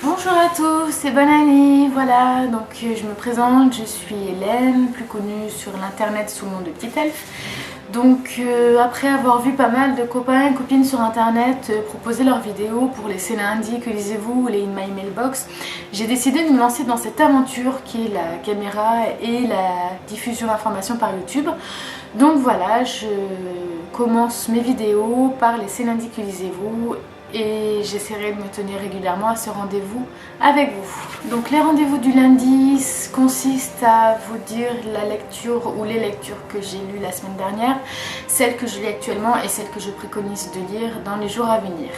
Bonjour à tous et bonne année. Voilà, donc je me présente, je suis Hélène, plus connue sur l'internet sous le nom de Petite Elfe. Donc après avoir vu pas mal de copains et copines sur internet proposer leurs vidéos pour les C'est lundi, que lisez-vous ou les In My Mailbox, j'ai décidé de me lancer dans cette aventure qui est la caméra et la diffusion d'informations par YouTube. Donc voilà, je commence mes vidéos par les C'est lundi, que lisez-vous, et j'essaierai de me tenir régulièrement à ce rendez-vous avec vous. Donc les rendez-vous du lundi consistent à vous dire la lecture ou les lectures que j'ai lues la semaine dernière, celles que je lis actuellement et celles que je préconise de lire dans les jours à venir.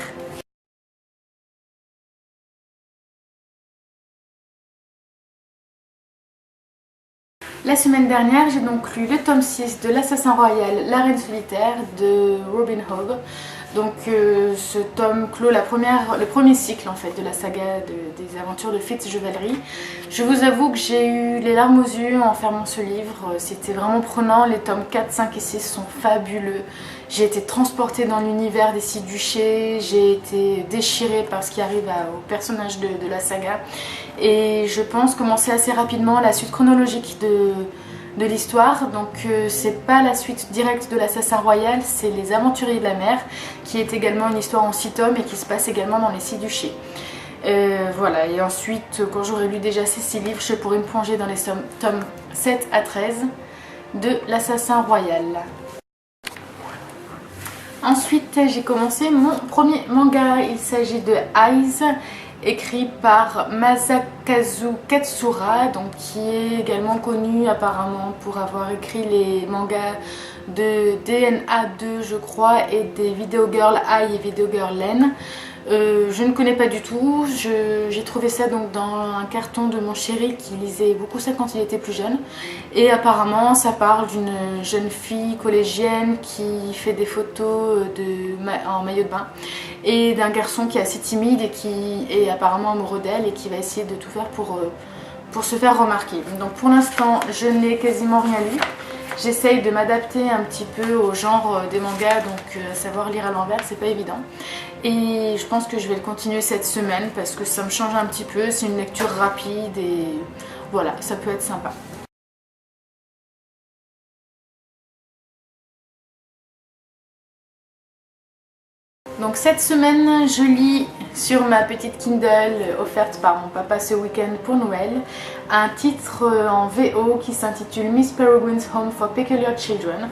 La semaine dernière, j'ai donc lu le tome 6 de l'Assassin Royal, la Reine Solitaire de Robin Hobb. Donc ce tome clôt le premier cycle en fait de la saga des aventures de Fitzjuvelry. Je vous avoue que j'ai eu les larmes aux yeux en fermant ce livre, c'était vraiment prenant. Les tomes 4, 5 et 6 sont fabuleux. J'ai été transportée dans l'univers des Six Duchés, j'ai été déchirée par ce qui arrive aux personnages de la saga. Et je pense commencer assez rapidement la suite chronologique de l'histoire. Donc c'est pas la suite directe de l'Assassin Royal, c'est les Aventuriers de la Mer, qui est également une histoire en 6 tomes et qui se passe également dans les Six Duchés. Voilà, et ensuite quand j'aurai lu déjà ces 6 livres, je pourrai me plonger dans les tomes 7 à 13 de l'Assassin Royal. Ensuite j'ai commencé mon premier manga, il s'agit de Eyes, écrit par Masakazu Katsura, donc qui est également connu apparemment pour avoir écrit les mangas de DNA 2 je crois et des Video Girl Ai et Video Girl Len. Je ne connais pas du tout, j'ai trouvé ça donc dans un carton de mon chéri qui lisait beaucoup ça quand il était plus jeune, et apparemment ça parle d'une jeune fille collégienne qui fait des photos en maillot de bain et d'un garçon qui est assez timide et qui est apparemment amoureux d'elle et qui va essayer de tout faire pour se faire remarquer. Donc pour l'instant je n'ai quasiment rien lu. J'essaye de m'adapter un petit peu au genre des mangas, donc savoir lire à l'envers, c'est pas évident. Et je pense que je vais le continuer cette semaine parce que ça me change un petit peu, c'est une lecture rapide et voilà, ça peut être sympa. Donc cette semaine, je lis sur ma petite Kindle offerte par mon papa ce week-end pour Noël un titre en VO qui s'intitule Miss Peregrine's Home for Peculiar Children.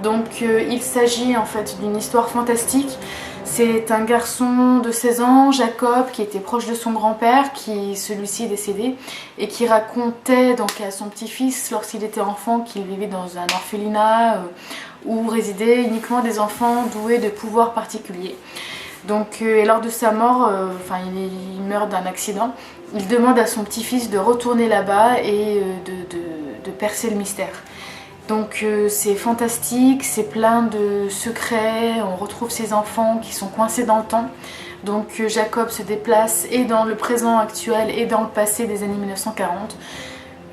Donc il s'agit en fait d'une histoire fantastique. C'est un garçon de 16 ans, Jacob, qui était proche de son grand-père, qui celui-ci est décédé, et qui racontait donc à son petit-fils lorsqu'il était enfant qu'il vivait dans un orphelinat où résidaient uniquement des enfants doués de pouvoirs particuliers. Donc lors de sa mort, il meurt d'un accident, il demande à son petit-fils de retourner là-bas et de percer le mystère. Donc c'est fantastique, c'est plein de secrets, on retrouve ses enfants qui sont coincés dans le temps. Donc Jacob se déplace et dans le présent actuel et dans le passé des années 1940.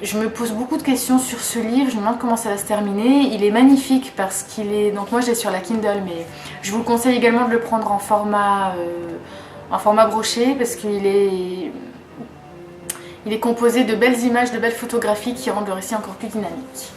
Je me pose beaucoup de questions sur ce livre, je me demande comment ça va se terminer. Il est magnifique parce qu'il est... Donc moi je l'ai sur la Kindle, mais je vous conseille également de le prendre en format broché parce qu'il est... Il est composé de belles images, de belles photographies qui rendent le récit encore plus dynamique.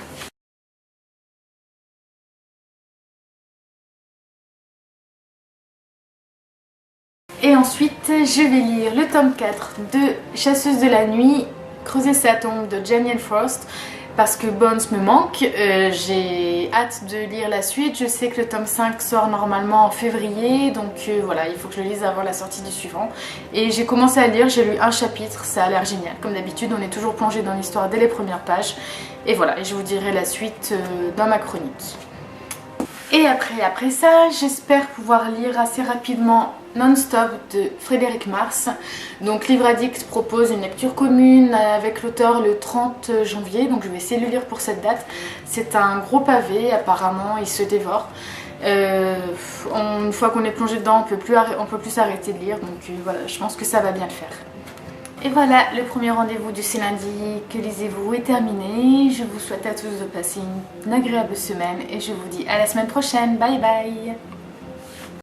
Et ensuite, je vais lire le tome 4 de Chasseuse de la nuit, Creuser sa tombe de Janiel Frost, parce que Bones me manque. J'ai hâte de lire la suite. Je sais que le tome 5 sort normalement en février, donc voilà, il faut que je le lise avant la sortie du suivant. Et j'ai commencé à lire, j'ai lu un chapitre, ça a l'air génial. Comme d'habitude, on est toujours plongé dans l'histoire dès les premières pages. Et voilà, et je vous dirai la suite dans ma chronique. Et après ça, j'espère pouvoir lire assez rapidement Non-Stop de Frédéric Mars. Donc Livre Addict propose une lecture commune avec l'auteur le 30 janvier, donc je vais essayer de le lire pour cette date. C'est un gros pavé, apparemment il se dévore. Une fois qu'on est plongé dedans, on peut plus s'arrêter de lire, donc voilà, je pense que ça va bien le faire. Et voilà, le premier rendez-vous du C'est lundi, que lisez-vous est terminé. Je vous souhaite à tous de passer une agréable semaine et je vous dis à la semaine prochaine. Bye bye!